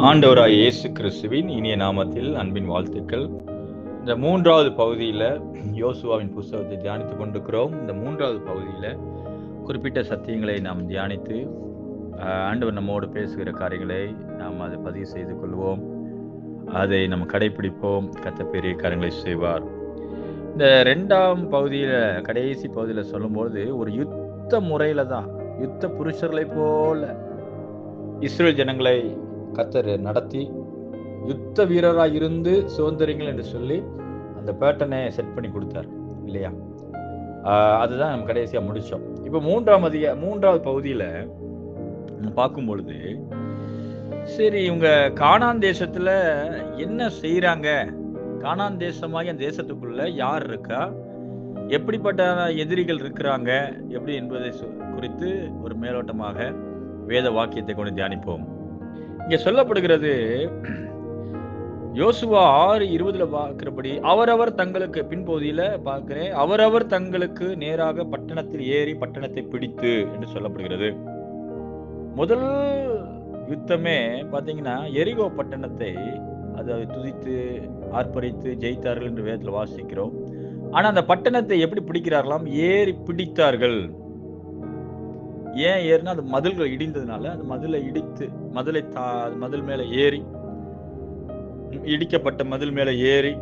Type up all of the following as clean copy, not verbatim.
ஆண்டவராய் இயேசு கிறிஸ்துவின் இனிய நாமத்தில் அன்பின் வாழ்த்துக்கள். இந்த மூன்றாவது பகுதியில் யோசுவாவின் புஸ்தகத்தை தியானித்துக் கொண்டிருக்கிறோம். இந்த மூன்றாவது பகுதியில் குறிப்பிட்ட சத்தியங்களை நாம் தியானித்து ஆண்டவர் நம்மோடு பேசுகிற காரியங்களை நாம் அதை பதிவு செய்து கொள்வோம். அதை நம்ம கடைபிடிப்போம். கர்த்தர் பெரிய காரியங்களை செய்வார். இந்த ரெண்டாம் பகுதியில், கடைசி பகுதியில் சொல்லும்போது ஒரு யுத்த முறையில் தான், யுத்த புருஷர்களை போல இஸ்ரேல் ஜனங்களை கர்த்தர் நடத்தி யுத்த வீரராக இருந்து சுதந்திரங்கள் என்று சொல்லி அந்த பேட்டர்னை செட் பண்ணி கொடுத்தார் இல்லையா? அதுதான் நம்ம கடைசியா முடிச்சோம். இப்போ மூன்றாவது பகுதியில பார்க்கும் பொழுது, சரி இவங்க கானான் தேசத்துல என்ன செய்யறாங்க, கானான் தேசமாகிய அந்த தேசத்துக்குள்ள யார் இருக்கா, எப்படிப்பட்ட எதிரிகள் இருக்கிறாங்க, எப்படி என்பதை குறித்து ஒரு மேலோட்டமாக வேத வாக்கியத்தை கொண்டு தியானிப்போம். இங்க சொல்லப்படுகிறது, யோசுவா 6:20 பார்க்கிறபடி, அவரவர் தங்களுக்கு, பின்பகுதியில பார்க்கிறேன், அவரவர் தங்களுக்கு நேராக பட்டணத்தில் ஏறி பட்டணத்தை பிடித்து என்று சொல்லப்படுகிறது. முதல் யுத்தமே பாத்தீங்கன்னா எரிகோ பட்டணத்தை அதை துதித்து ஆர்ப்பரித்து ஜெயித்தார்கள் என்று வேதத்தில் வாசிக்கிறோம். ஆனா அந்த பட்டணத்தை எப்படி பிடிக்கிறார்களாம்? ஏறி பிடித்தார்கள். ஏன் ஏறினா, அது மதில்கள் இடிந்ததுனால அந்த மதிலை இடித்து, மதில் மேல ஏறி, இடிக்கப்பட்ட மதில் மேல ஏறி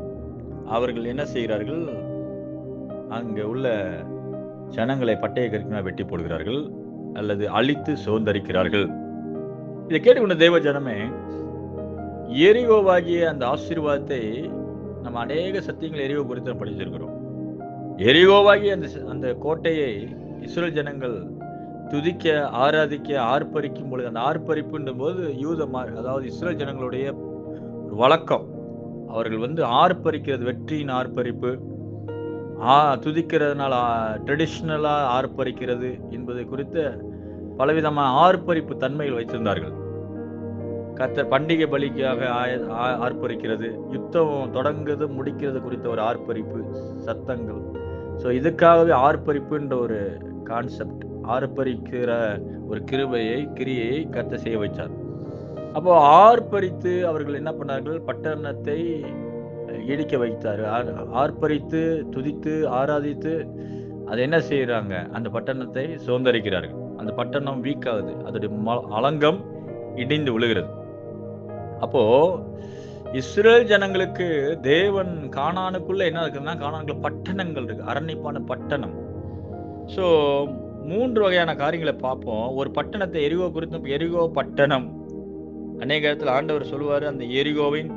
அவர்கள் என்ன செய்கிறார்கள்? அங்க உள்ள ஜனங்களை பட்டய கருக்கினால் வெட்டி போடுகிறார்கள் அல்லது அழித்து சுதந்தரிக்கிறார்கள். இதை கேட்டுக்கொண்ட தேவ ஜனமே, எரிகோவாகிய அந்த ஆசீர்வாதத்தை நம்ம அநேக சத்தியங்கள் எரிகோ குறித்து படிச்சிருக்கிறோம். எரிகோவாகிய அந்த கோட்டையை இஸ்ரேல் ஜனங்கள் துதிக்க, ஆராதிக்க, ஆர்ப்பரிக்கும் பொழுது, அந்த ஆர்ப்பரிப்புன்ற போது அதாவது இஸ்ரேல் ஜனங்களுடைய ஒரு வழக்கம், அவர்கள் ஆர்ப்பரிக்கிறது, வெற்றியின் ஆர்ப்பரிப்பு, துதிக்கிறதுனால ட்ரெடிஷ்னலா ஆர்ப்பரிக்கிறது என்பது குறித்த பலவிதமான ஆர்ப்பரிப்பு தன்மைகள் வைத்திருந்தார்கள். கர்த்தர் பண்டிகை பலிக்காக ஆர்ப்பரிக்கிறது, யுத்தம் தொடங்குறது முடிக்கிறது குறித்த ஒரு ஆர்ப்பரிப்பு சத்தங்கள். ஸோ இதுக்காகவே ஆர்ப்பரிப்புன்ற ஒரு கான்செப்ட், ஆர்ப்பரிக்கிற ஒரு கிரியையை கர்த்தர் செய்ய வைத்தார். அப்போ ஆர்ப்பரித்து அவர்கள் என்ன பண்ணார்கள்? பட்டணத்தை இடிக்க வைத்தார். ஆர்ப்பரித்து துதித்து ஆராதித்து அதை என்ன செய்யறாங்க? அந்த பட்டணத்தை சுதந்தரிக்கிறார்கள். அந்த பட்டணம் வீக் ஆகுது, அதோடைய அலங்கம் இடிந்து விழுகிறது. அப்போ இஸ்ரேல் ஜனங்களுக்கு தேவன் கானானுக்குள்ள என்ன இருக்குதுன்னா, கானானுக்குள்ள பட்டணங்கள் இருக்கு, அரண்யப்பான பட்டணம். ஸோ 3 வகையான காரியங்களை பார்ப்போம். ஒரு பட்டணத்தை, எரிகோ குறித்தும், எரிகோ பட்டணம் அநேக இடத்துல ஆண்டவர் சொல்லுவாரு, அந்த எரிகோவின்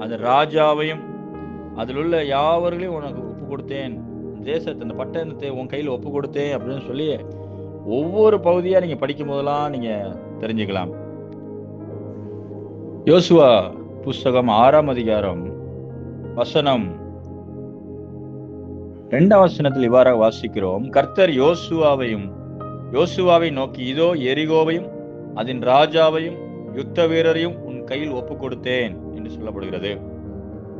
அந்த ராஜாவையும் அதில் உள்ள யாவர்களையும் உனக்கு ஒப்பு கொடுத்தேன், தேசத்தை, அந்த பட்டணத்தை உன் கையில் ஒப்பு கொடுத்தேன் அப்படின்னு சொல்லி ஒவ்வொரு பகுதியா நீங்க படிக்கும் போதெல்லாம் நீங்க தெரிஞ்சுக்கலாம். யோசுவா புஸ்தகம் 6ஆம் அதிகாரம் வசனம் 2ஆம் வசனத்தில் இவ்வாறாக வாசிக்கிறோம், கர்த்தர் யோசுவாவை நோக்கி, இதோ எரிகோவையும் அதன் ராஜாவையும் யுத்த வீரரையும் உன் கையில் ஒப்பு கொடுத்தேன் என்று சொல்லப்படுகிறது.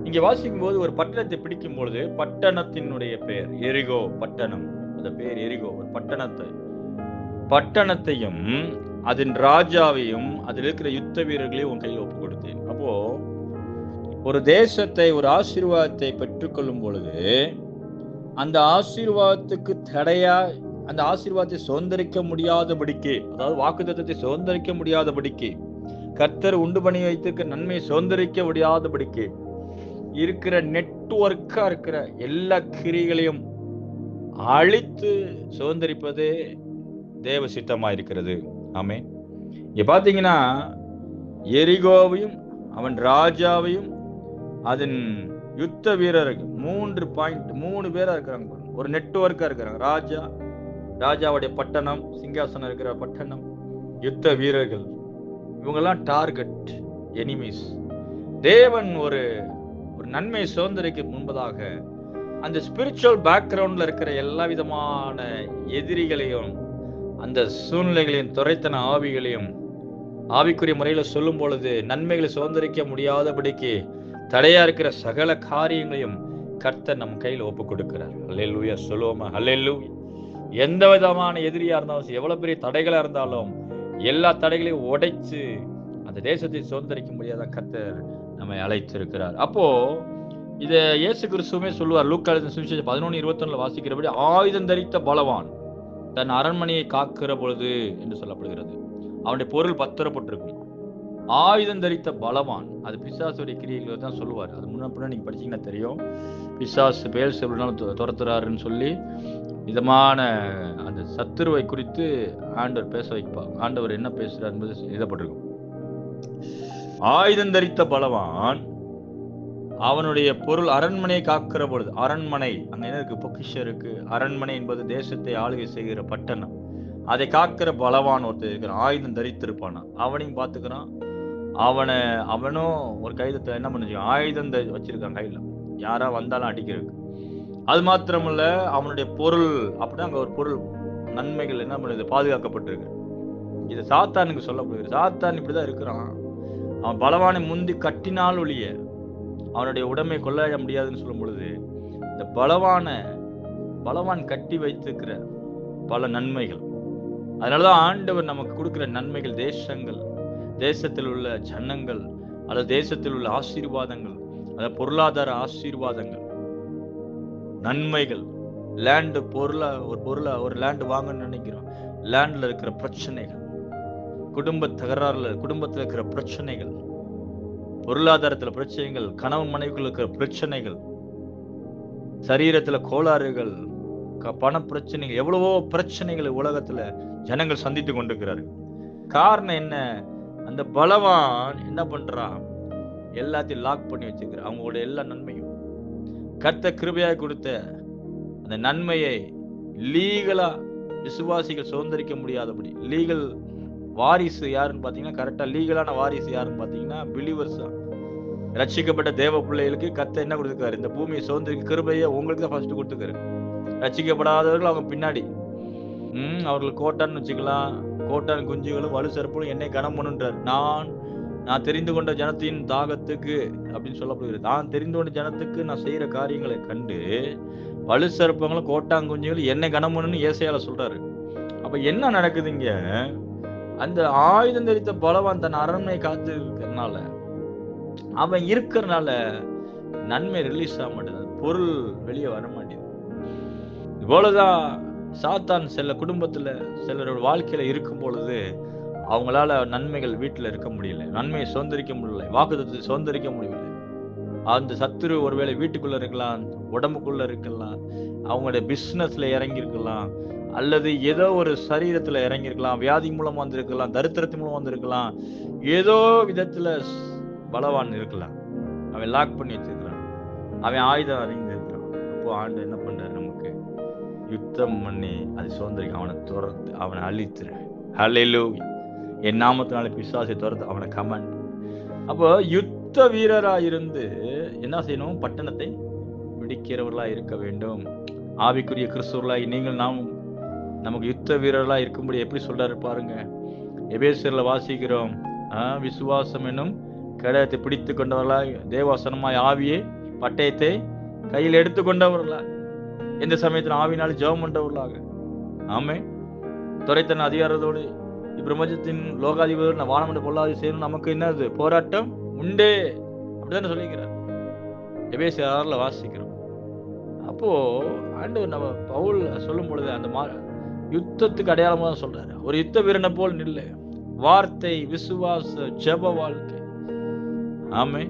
இங்க வாசிக்கும் போது ஒரு பட்டணத்தை பிடிக்கும் பொழுது, பட்டணத்தினுடைய பெயர் எரிகோ பட்டணம், அந்த பெயர் எரிகோ, ஒரு பட்டணத்தையும் அதன் ராஜாவையும் அதில் இருக்கிற யுத்த வீரர்களையும் உன் கையில் ஒப்பு கொடுத்தேன். அப்போ ஒரு தேசத்தை, ஒரு ஆசீர்வாதத்தை பெற்றுக்கொள்ளும் பொழுது, அந்த ஆசீர்வாதத்துக்கு தடையா, அந்த ஆசீர்வாதத்தை சுதந்திரிக்க முடியாதபடிக்கு, அதாவது வாக்குத்தத்தத்தை சுதந்திரிக்க முடியாதபடிக்கு, கர்த்தர் உண்டு பண்ணி வைத்திருக்க நன்மையை சுதந்திரிக்க முடியாதபடிக்கு இருக்கிற நெட்வொர்க்கா இருக்கிற எல்லா கிரிகளையும் அழித்து சுதந்திரிப்பதே தேவ சித்தமா இருக்கிறது. ஆமே. இங்க பாத்தீங்கன்னா எரிகோவையும் அவன் ராஜாவையும் அதன் யுத்த வீரர்கள் 3 பேரா இருக்கிறாங்க. ஒரு நெட்வொர்க்கா இருக்கிறாங்க. ராஜாவுடைய பட்டணம், சிங்காசனம் இருக்கிற பட்டணம், யுத்த வீரர்கள், இவங்கெல்லாம் டார்கெட், எனிமீஸ். தேவன் ஒரு நன்மை சுதந்திரிக்கு முன்பதாக அந்த ஸ்பிரிச்சுவல் பேக்ரவுண்ட்ல இருக்கிற எல்லா விதமான எதிரிகளையும், அந்த சூழ்நிலைகளையும், துரைத்தன ஆவிகளையும் ஆவிக்குரிய முறையில சொல்லும் பொழுது நன்மைகளை சுதந்திரிக்க முடியாதபடிக்கு தடையா இருக்கிற சகல காரியங்களையும் கர்த்தர் நம் கையில் ஒப்பு கொடுக்கிறார். அல்லேலூயா, சொல்லுவோமா? அல்லேலூயா. எந்த விதமான எதிரியா இருந்தாலும், எவ்வளவு பெரிய தடைகளா இருந்தாலும் எல்லா தடைகளையும் உடைச்சு அந்த தேசத்தை சுதந்திரிக்க முடியாத கர்த்தர் நம்மை அழைத்திருக்கிறார். அப்போ இத இயேசு கிறிஸ்துவே சொல்லுவார். லூக்கா எழுதின சுவிசேஷம் 11:21 வாசிக்கிறபடி, ஆயுதம் தரித்த பலவான் தன் அரண்மனையை காக்கிற பொழுது என்று சொல்லப்படுகிறது. அவனுடைய பொருள் பத்திரப்பட்டிருக்கும். ஆயுதம் தரித்த பலவான், அது பிசாசுடைய கிரியைகளை தான் சொல்லுவார். அது முன்ன நீங்க படிச்சீங்கன்னா தெரியும். பிசாசு பெயல்செபூலினால துரத்துறாருன்னு சொல்லி விதமான அந்த சத்துருவை குறித்து ஆண்டவர் பேச வைப்பார். ஆண்டவர் என்ன பேசுறார் என்பது எழுதப்பட்டிருக்கும். ஆயுதம் தரித்த பலவான் அவனுடைய பொருள் அரண்மனையை காக்கிற பொழுது, அரண்மனை அங்க என்ன இருக்கு? பொக்கிஷம் இருக்கு. அரண்மனை என்பது தேசத்தை ஆளுகை செய்கிற பட்டணம். அதை காக்கிற பலவான் ஒருத்தர் இருக்கிறான். ஆயுதம் தரித்திருப்பானா, அவனையும் பார்த்துக்கிறான். அவனும் ஒரு கைதத்தை என்ன பண்ணுச்சு, ஆயுதம் வச்சிருக்கான் கையில, யாரா வந்தாலும் அடிக்கிறதுக்கு. அது மாத்திரமல்ல, அவனுடைய பொருள் அப்படின்னா அங்க ஒரு பொருள் நன்மைகள் என்ன பண்ணுது, பாதுகாக்கப்பட்டிருக்கு. இது சாத்தானுக்கு சொல்லப்படுகிறது. சாத்தான் இப்படிதான் இருக்கிறான். அவன் பலவானை முந்தி கட்டினால் ஒழிய அவனுடைய உடமை கொள்ளைய முடியாதுன்னு சொல்லும் பொழுது, இந்த பலவான் கட்டி வைத்திருக்கிற பல நன்மைகள், அதனாலதான் ஆண்டவர் நமக்கு கொடுக்கிற நன்மைகள், தேசங்கள், தேசத்தில் உள்ள ஜனங்கள், அல்லது தேசத்தில் உள்ள ஆசீர்வாதங்கள், அதாவது பொருளாதார ஆசீர்வாதங்கள், நன்மைகள், லேண்டு ஒரு லேண்டு வாங்கணும்னு நினைக்கிறோம். லேண்ட்ல இருக்கிற பிரச்சனைகள், குடும்ப தகராறுல, குடும்பத்தில் இருக்கிற பிரச்சனைகள், பொருளாதாரத்துல பிரச்சனைகள், கணவன் மனைவிக்குள்ள இருக்கிற பிரச்சனைகள், சரீரத்துல கோளாறுகள், பண பிரச்சனைகள், எவ்வளவோ பிரச்சனைகளை உலகத்துல ஜனங்கள் சந்தித்து கொண்டிருக்கிறார்கள். காரணம் என்ன? அந்த பலவான் என்ன பண்றான்? எல்லாத்தையும் லாக் பண்ணி வச்சுக்கிறான். அவங்களோட எல்லா நன்மையும், கர்த்தர் கிருபையாய் கொடுத்த அந்த நன்மையை லீகலா விசுவாசிகள் சுதந்திரிக்க முடியாதபடி, லீகல் வாரிசு யாருன்னு பாத்தீங்கன்னா, கரெக்டா லீகலான வாரிசு யாருன்னு பாத்தீங்கன்னா பிலீவர்ஸ் தான். ரட்சிக்கப்பட்ட தேவ பிள்ளைகளுக்கு கர்த்தர் என்ன கொடுத்துருக்காரு? இந்த பூமியை சுதந்திரிக்க கிருபையை உங்களுக்கு தான் ஃபர்ஸ்ட் கொடுத்துருக்காரு. ரட்சிக்கப்படாதவர்கள் அவங்க பின்னாடி. அவர்கள் கோட்டான்னு வச்சுக்கலாம். கோட்டான் குஞ்சுகளும் வலு செருப்பும் என்னை கனம் பண்ணுன்றார். நான் தெரிந்து கொண்ட ஜனத்தின் தாகத்துக்கு அப்படின்னு சொல்லப்படுகிறது. நான் தெரிந்து கொண்ட ஜனத்துக்கு நான் செய்யற காரியங்களை கண்டு வலு செருப்பங்களும் கோட்டாங்குஞ்சுகளும் என்னை கனம் பண்ணுன்னு ஏசாயால சொல்றாரு. அப்ப என்ன நடக்குதுங்க? அந்த ஆயுதம் தரித்த பலவான் தன் அரண்மனை காத்து இருக்கிறதுனால, அவன் இருக்கிறதுனால நன்மை ரிலீஸ் ஆக மாட்டேது, பொருள் வெளியே வர மாட்டேது. இவ்வளவுதான் சாத்தான் சில குடும்பத்துல சிலரோட வாழ்க்கையில இருக்கும் பொழுது அவங்களால நன்மைகள் வீட்டுல இருக்க முடியல, நன்மையை சுதந்திரிக்க முடியல, வாக்குத்தத்தத்தை சுதந்திரிக்க முடியல. அந்த சத்துரு ஒருவேளை வீட்டுக்குள்ள இருக்கலாம், உடம்புக்குள்ள இருக்கலாம், அவங்களுடைய பிசினஸ்ல இறங்கி இருக்கலாம், அல்லது ஏதோ ஒரு சரீரத்துல இறங்கியிருக்கலாம், வியாதி மூலமா வந்திருக்கலாம், தரித்திரத்தின் மூலமா வந்திருக்கலாம், ஏதோ விதத்துல பலவான் இருக்கலாம். அவன் லாக் பண்ணி வச்சிருக்கிறான், அவன் ஆயுதம் அறிந்து இருக்கிறான். அப்போ ஆண்டு என்ன பண்றாரு? நமக்கு யுத்தம் பண்ணி அதை சுதந்திரிக்க அவனை துரத்து, அவனை அழித்துற. ஹல்லேலூயா. என் நாமத்தினால பிசாசை துரத்து, அவனை கமாண்ட். அப்போ யுத்த வீரரா இருந்து என்ன செய்யணும்? பட்டணத்தை பிடிக்கிறவர்களா இருக்க வேண்டும். ஆவிக்குரிய கிறிஸ்துவர்களாய் நீங்கள் நமக்கு யுத்த வீரர்களா இருக்கும்படி எப்படி சொல்றாரு பாருங்க. எபேசியர்ல வாசிக்கிறோம், விசுவாசம் என்னும் கேடயத்தை பிடித்து கொண்டவர்களாய், தேவவசனமாய் ஆவியே பட்டயத்தை கையில் எடுத்துக்கொண்டவர்களாக, எந்த சமயத்தில் ஆவினால் ஜெபம் பண்றவர்களாக, ஆமே துரைத்தன அதிகாரத்தோடு இப்பிரபஞ்சத்தின் லோகாதிபதி வானமண்ட பொல்லாதி செய்யணும், நமக்கு என்னது போராட்டம் உண்டே அப்படிதானே சொல்லிக்கிறார். எபேசியர் 6 வாசிக்கிறோம். அப்போ ஆண்டவர் நம்ம பவுல் சொல்லும் பொழுது அந்த யுத்தத்துக்கு அடையாளமா தான் சொல்றாரு. ஒரு யுத்த வீரனை போல் நில்லு. வார்த்தை, விசுவாச, ஜெப வாழ்க்கை, ஆமே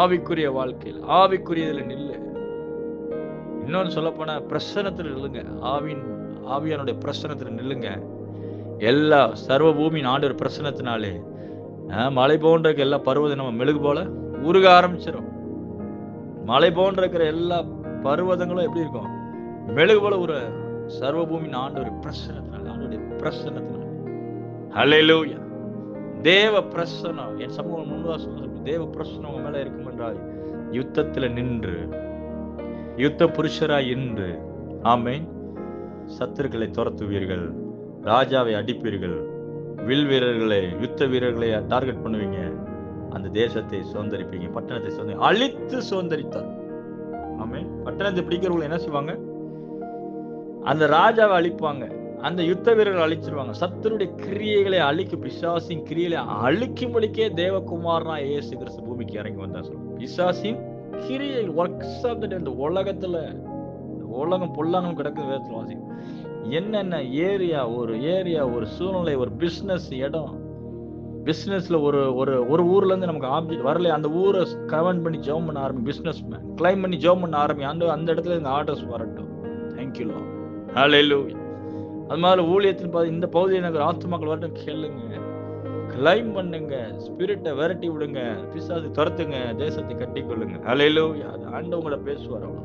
ஆவிக்குரிய வாழ்க்கையில் ஆவிக்குரியதுல நில்லு. இன்னொன்னு சொல்ல போனா பிரசனத்துல நில்லுங்க. ஆவியானுடைய பிரசனத்துல நில்லுங்க. எல்லா சர்வ பூமியின் ஆண்டவர் பிரசனத்தினாலே மலை போன்ற எல்லா பருவதம் நம்ம மெழுகு போல உருக ஆரம்பிச்சிடும். மலை போன்ற இருக்கிற எல்லா பருவதங்களும் எப்படி இருக்கும்? மெழுகு போல ஒரு சர்வ பூமியின் ஆண்டவர் பிரசனத்தினால, ஆண்டவருடைய பிரசனத்தினால. ஹல்லேலூயா. தேவ பிரசனம், என் சமூகம் முன்பா சொல்ல, தேவ பிரசனம் உங்க மேல இருக்கும் என்றால் யுத்தத்துல நின்று, யுத்த புருஷராய் இன்று, ஆமென், சத்துருக்களை துரத்துவீர்கள், ராஜாவை அடிப்பீர்கள், வில் வீரர்களை, யுத்த வீரர்களை டார்கெட் பண்ணுவீங்க, அந்த தேசத்தை சுதந்திரிப்பீங்க, பட்டணத்தை அழித்து சுதந்திரித்தார். ஆமென். பட்டணத்தை பிடிக்கிறவங்களை என்ன செய்வாங்க? அந்த ராஜாவை அழிப்பாங்க, அந்த யுத்த வீரர்கள் அழிச்சிருவாங்க. சத்துருடைய கிரியைகளை அழிக்கும், பிசாசின் கிரியைகளை அழிக்கும்படிக்கே தேவகுமாரனா இயேசு கிறிஸ்து பூமிக்கு இறங்கி வந்தார் சொல்லுங்க. பிசாசின் கிரியை ஒர்க்ஸ் ஆஃப் தி டே. இந்த உலகத்துல உலகம் பொல்லாங்கம் கிடக்குது. வேதத்துல வாசி என்னென்ன ஏரியா ஒரு சூழ்நிலை, ஒரு பிசினஸ் இடம், பிசினஸ்ல ஒரு ஊர்ல இருந்து நமக்கு ஆப்ஜெக்ட் வரல, அந்த ஊரை கமெண்ட் பண்ணி ஜெபம் பண்ண ஆரம்பி. பிசினஸ் மேன் கிளைம் பண்ணி ஜெபம் பண்ண ஆரம்பி. அந்த இடத்துல இந்த ஆர்டர்ஸ் வரட்டும். Thank you Lord. ஹல்லேலூயா. அது மாதிரி ஊழியத்தில் இந்த பகுதியில் எனக்கு ஆத்துமாக்கள் வரட்டும் கேளுங்க, கிளைம் பண்ணுங்க, ஸ்பிரிட்டை விரட்டி விடுங்க, பிசாசு துரத்துங்க, தேசத்தை கட்டி கொள்ளுங்க. ஹல்லேலூயா. அது ஆண்டவங்கள பேசுவார். அவ்வளோ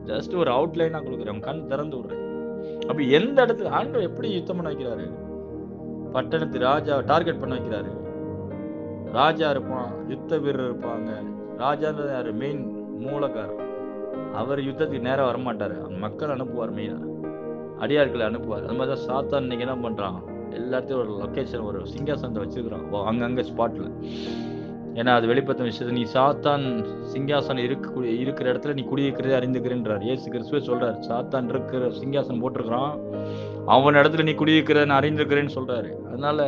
ஜஸ்ட் ஒரு அவுட்லைனா கொடுக்குறேன், கண் திறந்து விடுறேன். அப்ப எந்த இடத்துல ஆண்டவர் எப்படி யுத்தம் பண்ண வைக்கிறாரு? பட்டணத்து ராஜா டார்கெட் பண்ண வைக்கிறாரு. ராஜா இருப்பான், யுத்த வீரர் இருப்பாங்க. ராஜான்றது யாரு? மெயின் மூலக்காரர். அவர் யுத்தத்துக்கு நேரம் வரமாட்டாரு, மக்கள் அனுப்புவார், மெயினா அடியாட்களை அனுப்புவார். அது மாதிரிதான் சாத்தான் இன்னைக்கு என்ன பண்றான், எல்லாத்தையும் ஒரு லொக்கேஷன், ஒரு சிங்காசனத்தை வச்சிருக்கிறான் அங்கங்க ஸ்பாட்ல. ஏன்னா அது வெளிப்படுத்த விஷயத்தை, நீ சாத்தான் சிங்காசனம் இருக்கிற இடத்துல நீ குடியிருக்கிறதே அறிந்துக்கிறேன்றார். இயேசு கிறிஸ்துவே சொல்றாரு, சாத்தான் இருக்கிற சிங்காசனம் போட்டிருக்கிறான், அவன் இடத்துல நீ குடியிருக்கிறத நான் அறிந்திருக்கிறேன்னு சொல்றாரு. அதனால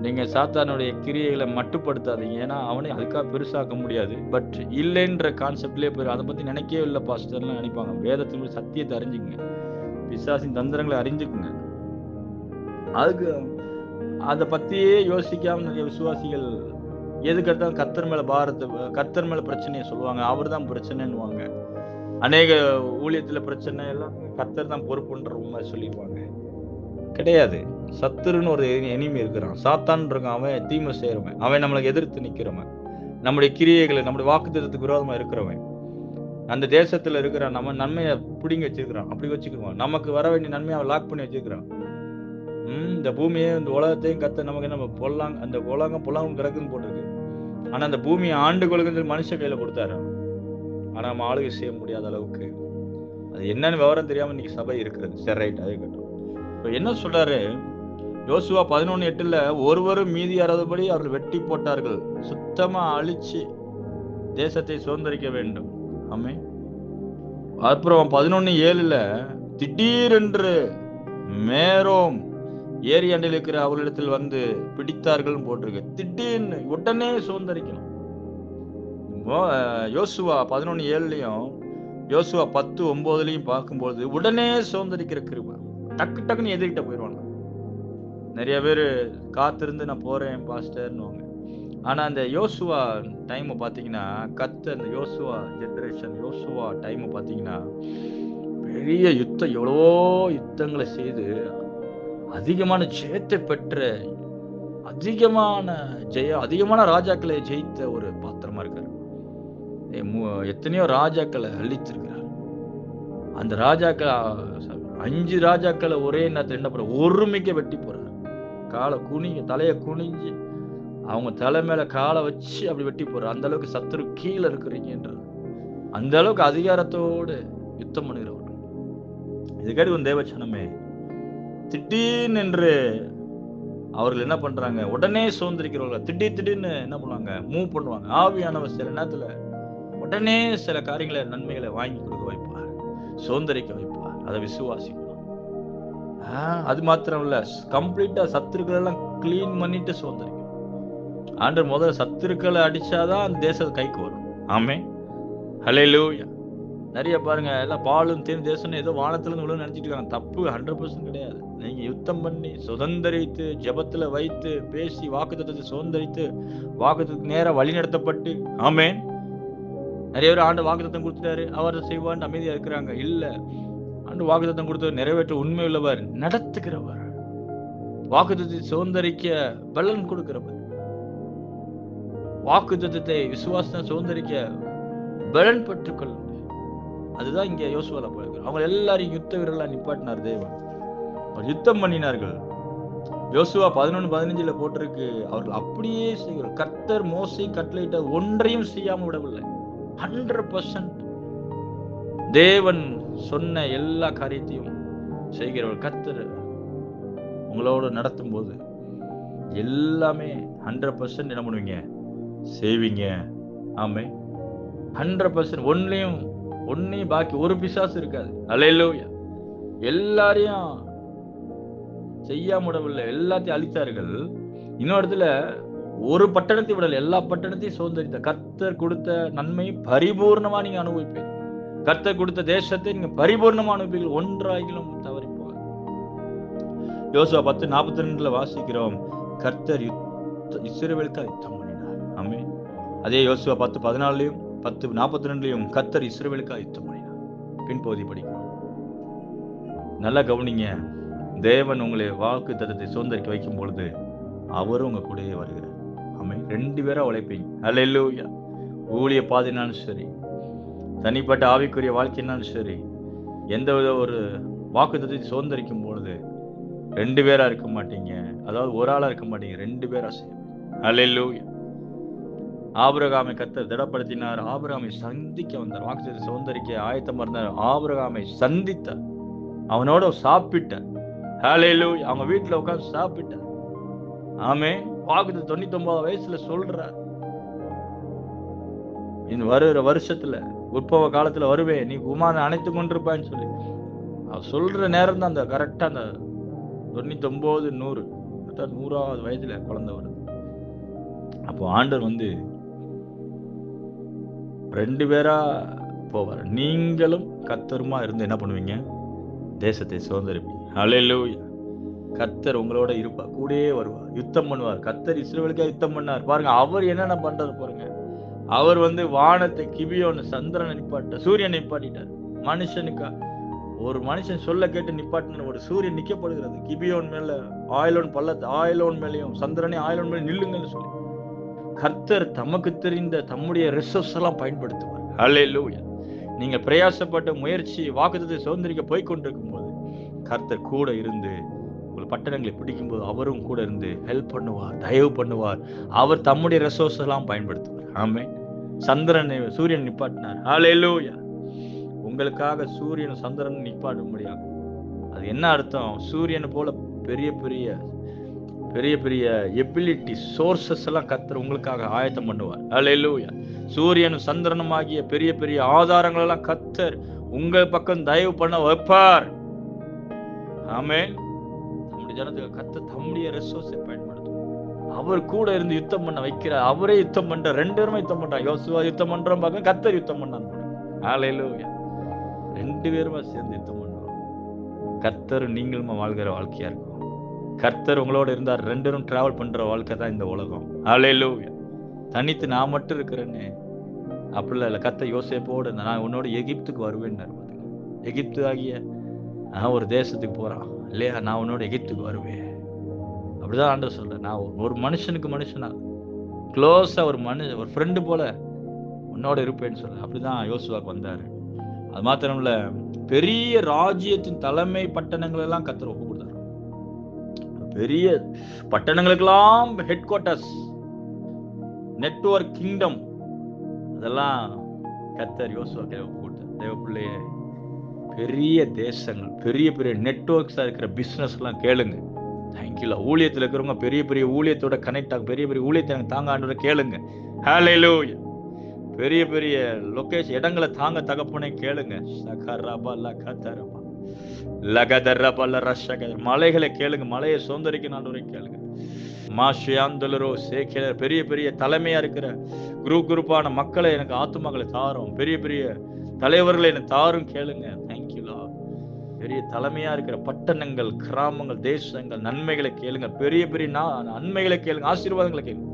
நீங்க சாத்தானுடைய கிரியைகளை மட்டுப்படுத்தாதீங்க. ஏன்னா அவனை அதுக்காக பெருசாக்க முடியாது. பட் இல்லைன்ற கான்செப்ட்லயே போய் அதை பத்தி நினைக்கவே இல்லை பாஸ்டர்லாம் நினைப்பாங்க. வேதத்தினுடைய சத்தியத்தை அறிஞ்சுக்குங்க, பிசாசின் தந்திரங்களை அறிஞ்சுக்குங்க. அதுக்கு அதை பத்தியே யோசிக்காம நிறைய விசுவாசிகள் எதுக்கு எடுத்தாலும் கர்த்தர் மேல பாரத்தை, கர்த்தர் மேல பிரச்சனையை சொல்லுவாங்க. அவர் தான் பிரச்சனைன்னுவாங்க. அநேக ஊழியத்துல பிரச்சனை எல்லாம் கர்த்தர் தான் பொறுப்புன்ற மாதிரி சொல்லிடுவாங்க. கிடையாது. சத்துருன்னு ஒரு எனிமி இருக்கிறான், சாத்தான் இருக்கான். அவன் தீமை செய்யறவன், அவன் நம்மளுக்கு எதிர்த்து நிக்கிறவன், நம்முடைய கிரியைகளை, நம்முடைய வாக்குத்தத்தத்துக்கு விரோதமா இருக்கிறவன், அந்த தேசத்துல இருக்கிற நம்ம நன்மையை பிடிங்க வச்சிருக்கிறான். அப்படி வச்சுக்குவான். நமக்கு வர வேண்டிய நன்மையை அவன் லாக் பண்ணி வச்சிருக்கிறான். இந்த பூமியை, இந்த உலகத்தையும் கத்த நமக்கு நம்ம பொல்லாங்க, அந்த உலகம் பொல்லாங்க கிடக்குன்னு போட்டிருக்கு. ஆனா அந்த பூமியை ஆண்டு கொள்ளுங்க மனுஷ கையில கொடுத்தாரு. ஆனா நம்ம ஆளுகை செய்ய முடியாத அளவுக்கு அது என்னன்னு விவரம் தெரியாம இன்னைக்கு சபை இருக்கிறது. சரி, ரைட். அதே கட்டும். இப்ப என்ன சொல்றாரு யோசுவா 11:8, ஒருவரும் மீதி அறதுபடி அவர்கள் வெட்டி போட்டார்கள், சுத்தமா அழிச்சு தேசத்தை சுதந்திரிக்க வேண்டும். ஆமே. அப்புறம் 11:7 திடீரென்று மேரோம் ஏரியாண்டில் இருக்கிற அவர்களிடத்தில் வந்து பிடித்தார்கள் போட்டிருக்கு. திடீர்னு உடனே சுதந்திரிக்கணும். யோசுவா 11:7 யோசுவா 10:9 பார்க்கும்போது உடனே சுதந்திரிக்கிற கிருபை. டக்கு டக்குன்னு எதிர்கிட்ட போயிடுவாங்க. நிறைய பேர் காத்திருந்து நான் போறேன் பாஸ்டர்னுவாங்க. ஆனா அந்த யோசுவா டைம் பாத்தீங்கன்னா, அந்த யோசுவா ஜெனரேஷன், யோசுவா டைம் பாத்தீங்கன்னா பெரிய யுத்தம், எவ்வளவோ யுத்தங்களை செய்து அதிகமான ஜெயத்தை பெற்ற, அதிகமான ராஜாக்களை ஜெயித்த ஒரு பாத்திரமா இருக்காரு. எத்தனையோ ராஜாக்களை அழித்திருக்கிறார். அந்த ராஜாக்கள் 5 ராஜாக்களை ஒரே நேரத்தில் என்ன பண்ற, ஒருமிக்க வெட்டி போறாரு. தலையை குனிஞ்சு அவங்க தலை மேல காலை வச்சு அப்படி வெட்டி போறாரு. அந்த அளவுக்கு சத்துரு கீழே இருக்கிறீங்கன்றது, அந்த அளவுக்கு அதிகாரத்தோடு யுத்தம் பண்ணுகிறவர். இதுக்காடி ஒரு தேவச்சனமே திடீர்னு என்று அவர்கள் என்ன பண்றாங்க, உடனே சுதந்திரிக்கிறவர்கள் திடீர்னு என்ன பண்ணுவாங்க, மூவ் பண்ணுவாங்க. ஆவியானவர் சில நேரத்துல உடனே சில காரியங்களை, நன்மைகளை வாங்கி கொடுக்க வைப்பார், சுதந்திரிக்க வைப்பார். அதை விசுவாசிக்கணும். அது மாத்திரம் இல்ல, கம்ப்ளீட்டா சத்துருக்கள் எல்லாம் கிளீன் பண்ணிட்டு சுதந்திரிக்கணும். ஆண்டவர் முதல்ல சத்துருக்களை அடிச்சாதான் அந்த தேசத்தை கைக்கு வரும். ஆமே. ஹல்லேலூயா. நிறைய பாருங்க, எல்லாம் பாலும் தேன் தேசம்னு ஏதோ வானத்துல இருந்து நினைச்சிட்டு இருக்காங்க. தப்பு 100% கிடையாது. நீங்க யுத்தம் பண்ணி சுதந்திரித்து, ஜெபத்துல வைத்து பேசி, வாக்குத்தத்தத்தை சுதந்திரித்து, வாக்குத்தத்துக்கு நேரம் வழி நடத்தப்பட்டு, ஆமேன். நிறைய பேர் ஆண்டு வாக்குத்தத்தம் கொடுத்துட்டாரு, அவர் செய்வான்னு அமைதியா இருக்கிறாங்க. இல்ல, ஆண்டு வாக்குத்தத்தம் கொடுத்தவர் நிறைவேற்ற உண்மை உள்ளவர், நடத்துகிறவர், வாக்குத்தத்தை சுதந்திரிக்க பலன் கொடுக்கிறவர், வாக்குத்தத்தத்தை விசுவாசத்தை சுதந்திரிக்க பலன் பெற்றுக்கொள்ளுங்க. அதுதான் இங்க யோசுவால போயிருக்கு. அவங்க எல்லாரையும் யுத்த வீரர்களா நிப்பாட்டினார் தேவன். யுத்தம் பண்ணினார்கள். யோசுவா 11:15 போட்டிருக்கு, அவர்கள் அப்படியே செய்கிறார். கர்த்தர் மோசே கட்டளையிட்ட ஒன்றையும் செய்யாம விடவில்லை. 100% தேவன் சொன்ன எல்லா காரியத்தையும் செய்கிறவர் கர்த்தர். உங்களோட நடத்தும் போது எல்லாமே 100% என்ன பண்ணுவீங்க, செய்வீங்க. ஆமே. 100% ஒன்னையும் பாக்கி ஒரு பிசாசு இருக்காது. அல்லேலூயா. எல்லாரையும் செய்யாம விடவில்லை, எல்லாத்தையும் அழித்தார்கள். இன்னொரு இடத்துல ஒரு பட்டணத்தை விடல, எல்லா பட்டணத்தையும் சுதந்தரித்த. கர்த்தர் கொடுத்த நன்மை பரிபூர்ணமா நீங்க அனுபவிப்பீங்க. கர்த்தர் கொடுத்த தேசத்தை நீங்க பரிபூர்ணமா அனுபவிப்பீர்கள், ஒன்றாகிலும் தவறி போக. யோசுவா 10:42 வாசிக்கிறோம், கர்த்தர் இஸ்ரவேலுக்கு யுத்தம் பண்ணினார். ஆமென். அதே யோசுவா 10:14 10:42 கர்த்தர் இஸ்ரவேலுக்கு யுத்தம் பண்ணினார். பின்பகுதி படிக்கிறோம். நல்லா கவனிங்க. தேவன் உங்களை வாக்கு தத்தத்தை சுதந்திரிக்க வைக்கும் பொழுது அவரும் உங்க கூடயே வருகிறார். ஆமென். 2 பேரா உழைப்பீங்க. அல்லேலூயா. ஊழிய பாதைனாலும் சரி, தனிப்பட்ட ஆவிக்குரிய வாழ்க்கையினாலும் சரி, எந்த வித ஒரு வாக்கு தத்தத்தை சுதந்திரிக்கும் பொழுது 2 பேரா இருக்க மாட்டீங்க. அதாவது ஒரு ஆளா இருக்க மாட்டீங்க, 2 பேரா செய்யும். அல்லேலூயா. ஆபிரகாமை கர்த்தர் திடப்படுத்தினார். ஆபிரகாமை சந்திக்க வந்தார். வாக்குத்தத்தத்தை சுதந்திரிக்க ஆயத்தமா இருந்தார். ஆபிரகாமை சந்தித்தார். அவனோட சாப்பிட்டார். ஹல்லேலூயா. அவங்க வீட்டுல உட்கார்ந்து சாப்பிட்டார். ஆமென். வாக்குத்தத்தம் 99 வயசுல சொல்றார், இந்த வருகிற வருஷத்துல உற்பவ காலத்துல வருவேன், நீ குமாரனை அணைத்து கொண்டிருப்பான்னு சொல்லி அவர் சொல்ற நேரம் தான் அந்த கரெக்டா அந்த 99 100 100வது வயதுல குழந்தை வருது. அப்போ ஆண்டவர் 2 பேரா போவார். நீங்களும் கர்த்தருமா இருந்து என்ன பண்ணுவீங்க? தேசத்தை சுதந்திரிப்பீங்க. ஹல்லேலூயா. கர்த்தர் உங்களோட இருப்பார், கூடயே வருவார், யுத்தம் பண்ணுவார். கர்த்தர் இஸ்ரவேலுக்காக யுத்தம் பண்ணார். பாருங்க அவர் என்னென்ன பண்றாரு பாருங்க. அவர் வானத்தை கிபியோன் சந்திரனை நிப்பாட்ட, சூரியனை நிப்பாட்டிட்டார். மனுஷனுக்கா ஒரு மனுஷன் சொல்ல கேட்டு நிப்பாட்டின ஒரு சூரியன் நிக்கப்படுகிறது. கிபியோன் மேல ஆயிலோன் பள்ளத்து ஆயிலோன் மேலையும் சந்திரனே ஆயிலோன் மேலே நில்லுங்கன்னு சொல்லி கர்த்தர் தமக்கு தெரிந்த தம்முடைய ரிசோர்ஸ் எல்லாம் பயன்படுத்துவார். ஹல்லேலூயா. நீங்க பிரயாசப்பட்ட முயற்சி வாக்குத்தத்தத்தை சுதந்திரிக்க போய் கொண்டிருக்கும் போது கர்த்தர் கூட இருந்து உங்கள் பட்டணங்களை பிடிக்கும் போது அவரும் கூட இருந்து ஹெல்ப் பண்ணுவார், தயவு பண்ணுவார். அவர் தம்முடைய ரிசோர்ஸ் எல்லாம் பயன்படுத்துவார். ஆமென். சந்திரனை சூரியன் நிப்பாட்டினார். ஹல்லேலூயா. உங்களுக்காக சூரியன் சந்திரன் நிப்பாட்ட முடியாது. அது என்ன அர்த்தம்? சூரியனை போல பெரிய பெரிய பெரிய பெரிய எபிலிட்டி சோர்சஸ் எல்லாம் கர்த்தர் உங்களுக்காக ஆயத்தம் பண்ணுவார். ஹல்லேலூயா. சூரியனும் சந்திரனும் ஆகிய பெரிய பெரிய ஆதாரங்கள் எல்லாம் கர்த்தர் உங்க பக்கம் தயவு பண்ண வைப்பார். ஆமென். நம்முடைய ஜனத்துக்கு கர்த்தர் தம்முடைய ரிசோர்ஸை பயன்படுத்தும். அவர் கூட இருந்து யுத்தம் பண்ண வைக்கிறார். அவரே யுத்தம் பண்ற, 2 பேருமே யுத்தம் பண்றாங்க. யோசுவா யுத்தம் பண்றோம் பார்க்க, கர்த்தர் யுத்தம் பண்ணான்னு போடுறாங்க. ஹல்லேலூயா. 2 பேருமா சேர்ந்து யுத்தம் பண்ணுவாங்க. கர்த்தர் நீங்களும் வாழ்கிற வாழ்க்கையா இருக்கும். கர்த்தர் உங்களோட இருந்தார். 2 பேரும் டிராவல் பண்ற வாழ்க்கை தான் இந்த உலகம். ஹல்லேலூயா. தனித்து நான் மட்டும் இருக்கிறேன்னு அப்படிலாம் இல்லை. கர்த்தர் யோசேப்போடு நான் உன்னோட எகிப்துக்கு வருவேன்னு. எகிப்து ஆகிய ஒரு தேசத்துக்கு போறான் இல்லையா, நான் உன்னோட எகிப்துக்கு வருவேன் அப்படிதான் ஆண்டவர் சொல்றேன். நான் ஒரு மனுஷனுக்கு மனுஷனா க்ளோஸா ஒரு ஃப்ரெண்டு போல உன்னோட இருப்பேன்னு சொல்றேன். அப்படிதான் யோசுவாக்கு வந்தாரு. அது மாத்திரம் இல்ல, பெரிய ராஜ்யத்தின் தலைமை பட்டணங்கள் எல்லாம் கர்த்தர் ஒப்பு கொடுத்தாரு. பெரிய பட்டணங்களுக்கெல்லாம் ஹெட் குவார்ட்டர்ஸ், நெட்வொர்க் கிங்டம், அதெல்லாம் கர்த்தர் யோசுவாக்கு ஒப்பு கொடுத்தார். தேவ பிள்ளையே, பெரிய தேசங்கள், பெரிய பெரிய நெட்வொர்க்ஸா இருக்கிற பிசினஸ் எல்லாம் கேளுங்க. தேங்க்யூல. ஊழியத்தில் இருக்கிறவங்க பெரிய பெரிய ஊழியத்தோட கனெக்ட் ஆகும். பெரிய பெரிய ஊழியத்தை எனக்கு தாங்க ஆண்டவரை கேளுங்க. ஹல்லேலூயா. பெரிய பெரிய லொகேஷன் இடங்களை தாங்க தகப்பனே கேளுங்க. மலைகளை கேளுங்க. மலையை சுதந்திரிக்க ஆண்டவரை கேளுங்க. மாஷியாந்தலரோ சேக்கலர் பெரிய பெரிய தலைமையா இருக்கிற குரூப்பான மக்களை எனக்கு ஆத்துமக்களை தாரும். பெரிய பெரிய தலைவர்களை எனக்கு தாரும் கேளுங்க. தேங்க்யூலா. பெரிய தலைமையா இருக்கிற பட்டணங்கள், கிராமங்கள், தேசங்கள், நன்மைகளை கேளுங்க. பெரிய பெரிய நன்மைகளை கேளுங்க. ஆசீர்வாதங்களை கேளுங்க.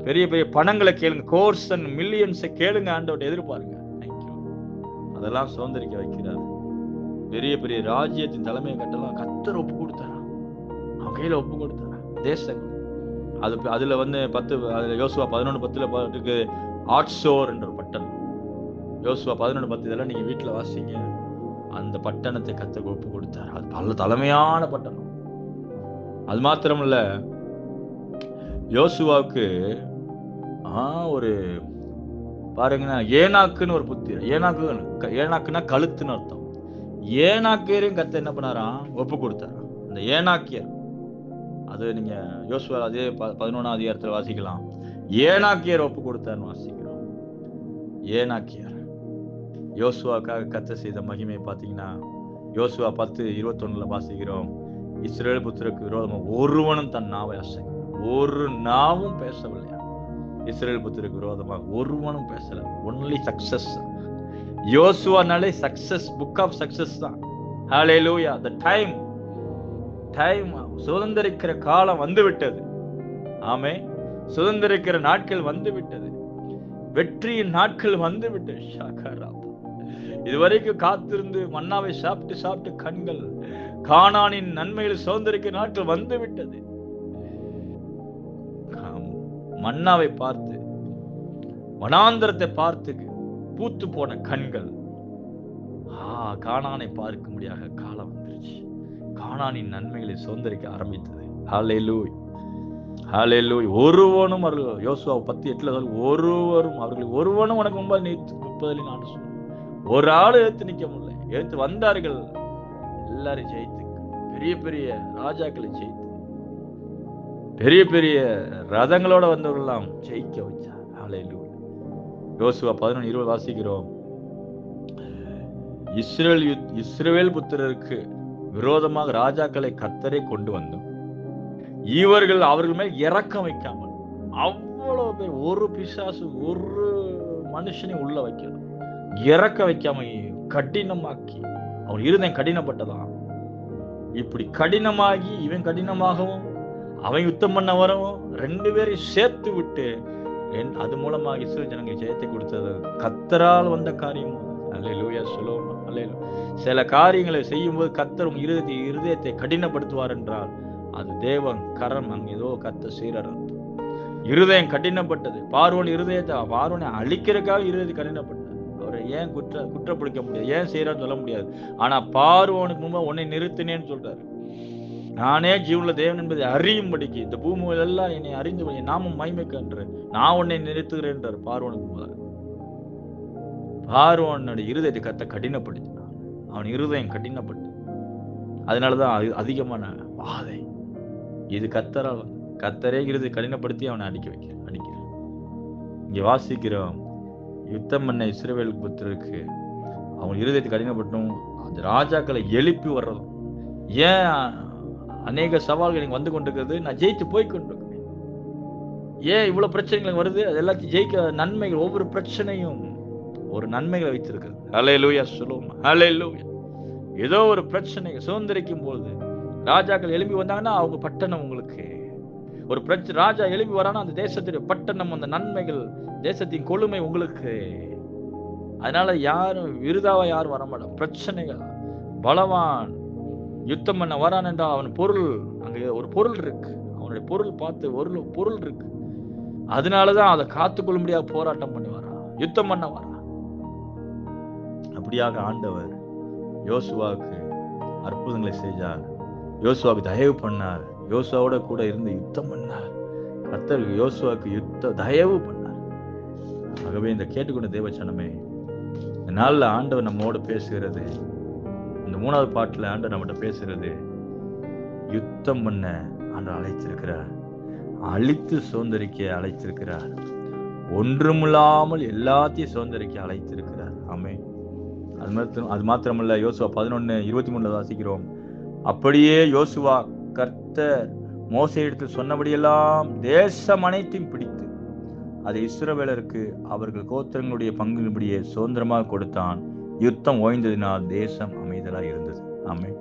பெரிய பெரிய பணங்களை கேளுங்க. கோர்ஸ் அண்ட் மில்லியன்ஸை கேளுங்க. ஆண்டவரை எதிர்பாருங்க. தேங்க்யூ. அதெல்லாம் சுதந்திரிக்க வைக்கிறார். பெரிய பெரிய ராஜ்யத்தின் தலைமையை கட்டலாம் கர்த்தர் ஒப்பு கொடுத்தாரா, அவன் கையில ஒப்பு கொடுத்தாரா தேசங்கள். அதுல 10 யோசுவா 11:10 ஆட்சோர் என்ற பட்டணம். யோசுவா 11:10 இதெல்லாம் நீங்க வீட்டுல வாசிங்க. அந்த பட்டணத்தை கர்த்தர் ஒப்பு கொடுத்தார். அது பல தலைமையான பட்டணம். அது மாத்திரம் இல்ல, யோசுவாவுக்கு ஒரு பாருங்கன்னா ஏனாக்குன்னு ஒரு புத்திர, ஏனாக்குன்னா கழுத்துன்னு அர்த்தம். ஏனாக்கியரையும் கர்த்தர் என்ன பண்ணாராம்? ஒப்பு கொடுத்தாராம். அந்த ஏனாக்கியர், அது நீங்க யோசுவா அதே 11ஆம் அதிகாரத்துல வாசிக்கலாம். ஏனாக்கியர் ஒப்பு கொடுத்தாருன்னு வாசிக்கிறோம். ஏனாக்கியர் யோசுவாவுக்காக கர்த்தர் செய்த மகிமையை பார்த்தீங்கன்னா யோசுவா 10:21 வாசிக்கிறோம். இஸ்ரவேல் புத்திரருக்கு விரோதமாக ஒருவனும் தன் நாவை அசைக்க, ஒரு நாவும் பேசவில்லை. இஸ்ரவேல் புத்திரருக்கு விரோதமாக ஒருவனும் பேசல. Only success. யோசுவானாலே சக்சஸ், புக் ஆஃப் சக்சஸ் தான். ஹல்லேலூயா. the டைம் சுதந்திரிக்கிற காலம் வந்து விட்டது. ஆமே, சுதந்திரிக்கிற நாட்கள் வந்து விட்டது. வெற்றியின் நாட்கள் வந்து விட்டது. இதுவரைக்கும் காத்திருந்து மன்னாவை சாப்பிட்டு சாப்பிட்டு கண்கள் கானானின் நன்மைகளை சுதந்திரிக்கிற நாட்கள் வந்து விட்டது. மன்னாவை பார்த்து, வனாந்தரத்தை பார்த்து பூத்து போன கண்கள் கானானை பார்க்க முடியாத காலம் வந்துருச்சு. கானானின் நன்மைகளை சுதந்திரிக்க ஆரம்பித்தது. ஹல்லேலூயா, ஹல்லேலூயா. ஒருவனும் அவர்கள், யோசுவா 10:8 ஒருவரும் அவர்கள் ஒருவனும் உனக்கு முன்பாக நிற்பதில்லை நான் சொல்லுவேன். ஒரு ஆள் எடுத்து நிக்க முடியல. எடுத்து வந்தார்கள், எல்லாரும் ஜெயித்து, பெரிய பெரிய ராஜாக்களை ஜெயித்து, பெரிய பெரிய ரதங்களோட வந்தவர்களெல்லாம் ஜெயிக்க வச்சார். ஹல்லேலூயா. யோசுவா 11:20 வாசிக்கிறோம். இஸ்ரவேல் புத்திரருக்கு விரோதமாக ராஜாக்களை கர்த்தரே கொண்டு வந்தோம். இவர்கள் அவர்கள் மேல் இரக்கம் வைக்காமல், அவ்வளவு பேர், ஒரு பிசாசு ஒரு மனுஷனை உள்ள வைக்கணும், இறக்க வைக்காம கடினமாக்கி, அவன் இருதயம் கடினப்பட்டதான். இப்படி கடினமாகி இவன் கடினமாகவும் அவன் யுத்தம் பண்ண வரவும் 2 பேரையும் சேர்த்து விட்டு அது மூலமாக இஸ்ரவேல் ஜனங்கள் ஜெயத்தை கொடுத்தது கர்த்தரால் வந்த காரியம். அல்லேலூயா, சொல்லுவோம். அல்லேலூயா. சில காரியங்களை செய்யும் போது கர்த்தர் இருதயத்தை கடினப்படுத்துவார் என்றால் அது தேவன் கரம், அங்க ஏதோ கர்த்தர் செய்யறார். இருதயம் கடினப்பட்டது. பார்வோன் இருதயத்தை, பார்வோனை அழிக்கிறதுக்காக இருதயத்தை கடினப்பட்டார். அவரை ஏன் குற்றப்படுத்த முடியாது, ஏன் செய்யறான்னு சொல்ல முடியாது. ஆனா பார்வோனுக்கு முன்பு உன்னை நிறுத்தினேன்னு சொல்றாரு. நானே ஜீவனுள்ள தேவன் என்பதை அறியும்படிக்கு இந்த பூமியில எல்லாம் என்னை அறிந்து நாமும் மகிமைக்கு நான் உன்னை நிறுத்துகிறேன் என்றார் பார்வோனுக்கு முதல். பார்வோனுடைய இருதயத்தை கத்த கடினப்படுத்தினான். அவன் இருதயம் கடினப்பட்டு, அதனாலதான் அதிகமான வாதை. இது கத்தரால், கத்தரே இருதயத்தை கடினப்படுத்தி அவனை அடிக்கிறான். இங்க வாசிக்கிறோம், யுத்தம் பண்ண இஸ்ரவேல் புத்திரருக்கு அவன் இருதயத்தை கடினப்பட்டும் அந்த ராஜாக்களை எழுப்பி வர்றதும். ஏன் அநேக சவால்கள் எனக்கு வந்து கொண்டிருக்கிறது, நான் ஜெயித்து போய் கொண்டிருக்கிறேன். ஏன் இவ்வளவு பிரச்சனைகள் வருது, அது எல்லாத்தையும் ஜெயிக்க நன்மைகள், ஒவ்வொரு பிரச்சனையும் ஒரு நன்மைகளை வைத்திருக்கிறது. ஹல்லேலூயா, சொல்லுவோம். ஹல்லேலூயா. ஏதோ ஒரு பிரச்சனை சுதந்திரிக்கும் போது ராஜாக்கள் எழுப்பி வந்தாங்கன்னா அவங்க பட்டணம், உங்களுக்கு ஒரு ராஜா எழுப்பி வரானா அந்த தேசத்துடைய பட்டணம், அந்த நன்மைகள், தேசத்தின் கொழுமை உங்களுக்கு. அதனால யாரும் விருதாவா யாரும் வரமாட்டான். பிரச்சனைகள், பலவான் யுத்தம் பண்ண வரான் என்றால் அவன் பொருள், அங்க ஒரு பொருள் இருக்கு, அவனுடைய பொருள் பார்த்து ஒரு பொருள் இருக்கு. அதனாலதான் அதை காத்துக்கொள்ள முடியாத போராட்டம் பண்ணி வரான், யுத்தம் பண்ண வரான். அப்படியாக ஆண்டவர் யோசுவாவுக்கு அற்புதங்களை செய்தார். யோசுவாவுக்கு தயவு பண்ணார். யோசுவாவோட கூட இருந்து யுத்தம் பண்ணார். கர்த்தர் யோசுவாவுக்கு தயவு பண்ணார். ஆகவே இந்த கேட்டுக்கொண்ட தேவச்சனமே, இந்த நாள்ல ஆண்டவர் நம்மோடு பேசுகிறது. இந்த 3வது பாட்டுல ஆண்டவர் நம்மகிட்ட பேசுகிறது, யுத்தம் பண்ண ஆண்டவர் அழைத்திருக்கிறார், அழித்து சுதந்திரிக்க அழைத்திருக்கிறார், ஒன்றுமில்லாமல் எல்லாத்தையும் சுதந்திரிக்க அழைத்திருக்கிறார். ஆமென். அது மாத்திரமல்ல, யோசுவா 11:23 வாசிக்கிறோம். அப்படியே யோசுவா கர்த்தர் மோசேயிடத்தில் சொன்னபடியெல்லாம் தேசம் அனைத்தையும் பிடித்து அதை இஸ்ரவேலருக்கு அவர்கள் கோத்திரங்களுடைய பங்கின்படியே சுதந்திரமாக கொடுத்தான். யுத்தம் ஓய்ந்ததினால் தேசம் அமைதலா இருந்தது. ஆமென்.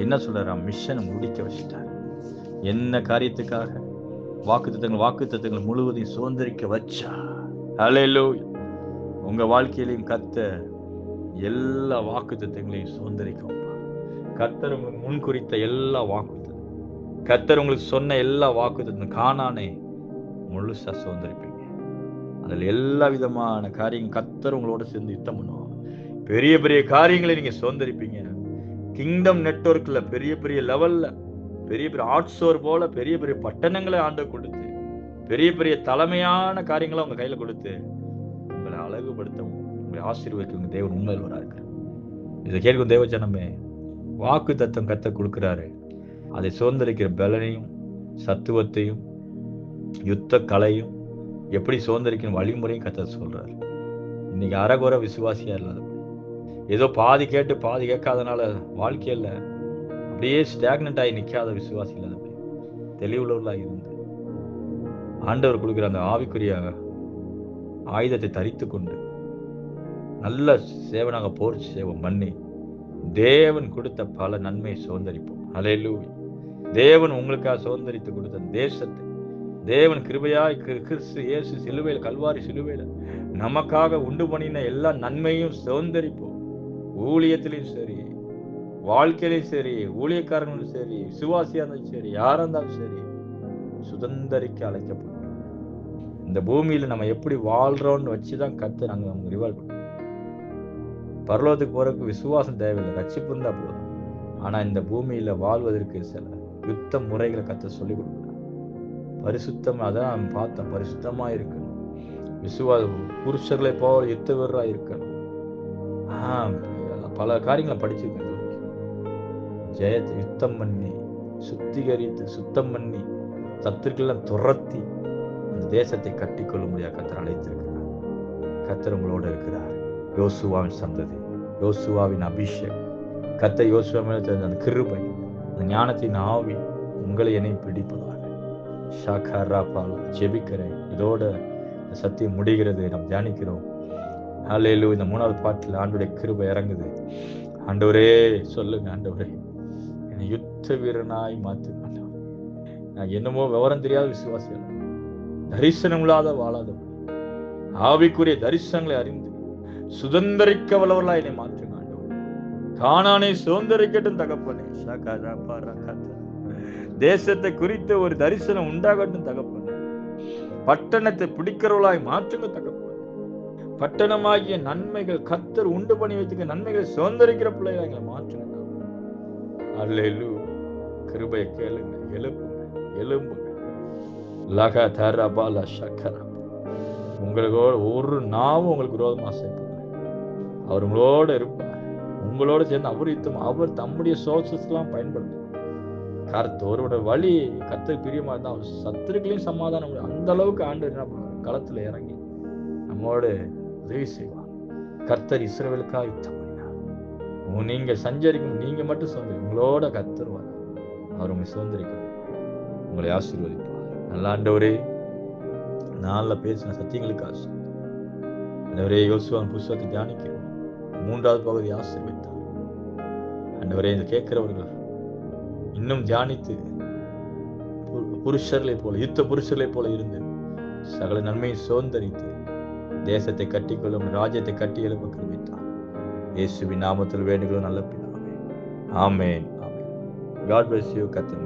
என்ன சொல்றாரு, மிஷனை முடிக்க வச்சுட்டார். என்ன காரியத்துக்காக? வாக்குத்தத்தங்கள் முழுவதையும் சுதந்திரிக்க வச்சா. ஹல்லேலூயா. உங்க வாழ்க்கையிலையும் கர்த்தர் எல்லா வாக்குத்தத்தங்களையும் சுதந்திரிக்க வைப்பார். கர்த்தர் உங்களுக்கு முன்குறித்த எல்லா வாக்குத்தத்தம், கர்த்தர் உங்களுக்கு சொன்ன எல்லா வாக்குத்தத்தம் கானானை முழுசா சுதந்திரிப்பீங்க. அதுல எல்லா விதமான காரியங்கள் கர்த்தர் உங்களோட சேர்ந்து யுத்தம் பண்ணுவாங்க. பெரிய பெரிய காரியங்களை நீங்க சுதந்திரிப்பீங்க. கிங்டம் நெட்வொர்க்ல பெரிய பெரிய லெவல்ல, பெரிய பெரிய ஆட்சோர் போல பெரிய பெரிய பட்டணங்களை ஆண்டு கொடுத்து, பெரிய பெரிய தலைமையான காரியங்களை உங்க கையில கொடுத்து உங்களை அழகுபடுத்தவும் உங்களை ஆசீர்வதிக்க தேவன் உண்மையில் வராரு. இதை கேட்கும் தேவஜனமே, வாக்கு தத்துவம் கர்த்தர் கொடுக்கிறாரு. அதை சுதந்திரிக்கிற பலனையும் சத்துவத்தையும் யுத்த கலையும் எப்படி சுதந்திரிக்கணும் வழிமுறையும் கர்த்தர் சொல்றாரு. இன்னைக்கு அறகுறை விசுவாசியா இல்லாத, ஏதோ பாதி கேட்டு பாதி கேட்காதனால வாழ்க்கையில அப்படியே ஸ்டாக்னட் ஆகி நிற்காத விசுவாசிகள் தெளிவுள்ளவர்களாக இருந்து ஆண்டவர் கொடுக்கிற அந்த ஆவிக்குரிய ஆயுதத்தை தரித்து கொண்டு நல்ல சேவனாக போர் சேவம் பண்ணி தேவன் கொடுத்த பல நன்மையை சுதந்தரிப்போம். அல்லேலூயா. தேவன் உங்களுக்காக சுதந்தரித்து கொடுத்த தேசத்தை தேவன் கிருபையாய் கிறிஸ்து இயேசு சிலுவையில், கல்வாரி சிலுவையில் நமக்காக உண்டு பண்ணின எல்லா நன்மையும் சுதந்தரிப்போம். ஊழியத்திலையும் சரி, வாழ்க்கையிலையும் சரி, ஊழியக்காரங்களும் சரி, விசுவாசியா இருந்தாலும் சரி, யாரா இருந்தாலும் சரி, சுதந்தரிக்க அழைக்கப்பட்டோம். இந்த பூமியில நம்ம எப்படி வாழ்றோம்னு வச்சுதான் கர்த்தர் நாங்க நமக்கு ரிவார்ட் பண்ணுவோம். பரலோகத்துக்கு போறதுக்கு விசுவாசம் தேவையில்லை, ரட்சிப்பு இருந்தா போதும். ஆனா இந்த பூமியில வாழ்வதற்கு சில யுத்த முறைகளை கர்த்தர் சொல்லிக் கொடுக்கிறார். பரிசுத்தம், அதான் பார்த்தோம், பரிசுத்தமா இருக்கணும். புருஷர்களை போல யுத்த வீரராக இருக்கணும். பல காரியங்களை படிச்சிருக்கேன். ஜெயத்தை யுத்தம் பண்ணி சுத்திகரித்து சுத்தம் பண்ணி சத்துருக்கெல்லாம் துரத்தி அந்த தேசத்தை கட்டிக்கொள்ள முடியாது கர்த்தர் அழைத்திருக்கிறார். கர்த்தர் உங்களோட இருக்கிறார். யோசுவாவின் சந்ததி, யோசுவாவின் அபிஷேகம், கர்த்தர் யோசுவா மேல தெரிஞ்ச அந்த கிருபை, அந்த ஞானத்தின் ஆவி உங்களை என்னை பிடிப்பதாக ஜெபிக்கிறேன். இதோட சத்தியம் முடிகிறது. நாம் தியானிக்கிறோம். அல்லேலூயா. இந்த 3வது பாட்டில் ஆண்டவருடைய கிருபை இறங்குது. ஆண்டவரே சொல்லுங்க, ஆண்டவரே என்னை யுத்த வீரனாய் மாத்துங்க. நான் என்னமோ விவரம் தெரியாத விசுவாசிகள், தரிசனம் இல்லாத வாழாதவர்கள், ஆவிக்குரிய தரிசனங்களை அறிந்து சுதந்திரிக்க வல்லவர்களா என்னை மாற்றுங்க ஆண்டவரே. கானானை சுதந்திரிக்கட்டும் தகப்பனே. தேசத்தை குறித்த ஒரு தரிசனம் உண்டாகட்டும் தகப்பனே. பட்டணத்தை பிடிக்கிறவர்களாய் மாற்றுங்க தகப்பனே. பட்டணமாகிய நன்மைகள் கர்த்தர் உண்டு பண்ணி வைத்துக்க நன்மைகளை சுதந்திரிக்கிற பிள்ளைகளை எங்களை மாற்றுங்க. அல்லேலூயா. கிருபையை கேளுங்க, எழுப்புங்க, எழும்புங்க. லக தரபால சக்கர. உங்களுக்கு ஒரு நாவும் உங்களுக்கு விரோதமா செய்யப்படுங்க. அவர் உங்களோட இருப்பார். உங்களோட சேர்ந்து அவர் யுத்தம், அவர் தம்முடைய சோர்சஸ் எல்லாம் பயன்படுத்தும். ஒருவரோட வழி கர்த்தருக்கு பிரியமா இருந்தா அவர் சத்துருக்களையும் சமாதானம், அந்த அளவுக்கு ஆண்டவர் என்ன பண்ணுவார், களத்துல இறங்கி நம்மோட உதவி செய்வார். கர்த்தர் இஸ்ரவேலுக்காக யுத்தம் பண்ணினார். நீங்க சஞ்சரிக்கணும், நீங்க மட்டும் சுதந்திரி, உங்களோட கர்த்தர் வர, அவர் உங்களை சுதந்திரிக்கணும், உங்களை ஆசீர்வதிப்பார். நல்ல ஆண்டவரே, நாளில் பேசின சத்தியங்களுக்கு ஆண்டவரே, யோசுவாவின் புத்தகத்தை தியானிக்கிறோம். 3வது பகுதி ஆசீர்வதித்தார். ஆண்டவரே, இந்த கேட்கிறவர்கள் இன்னும் தியானித்து புருஷர்களை போல, யுத்த புருஷர்களை போல இருந்து சகல நன்மையை சுதந்தரித்து தேசத்தை கட்டிக்கொள்ளும், ராஜ்யத்தை கட்டி எழுப்ப கிருபைத்தார். இயேசுவின் நாமத்தில் வேண்டுகிறோம் நல்ல பிதாவே. ஆமென். ஆமென். God bless you. கர்த்தர்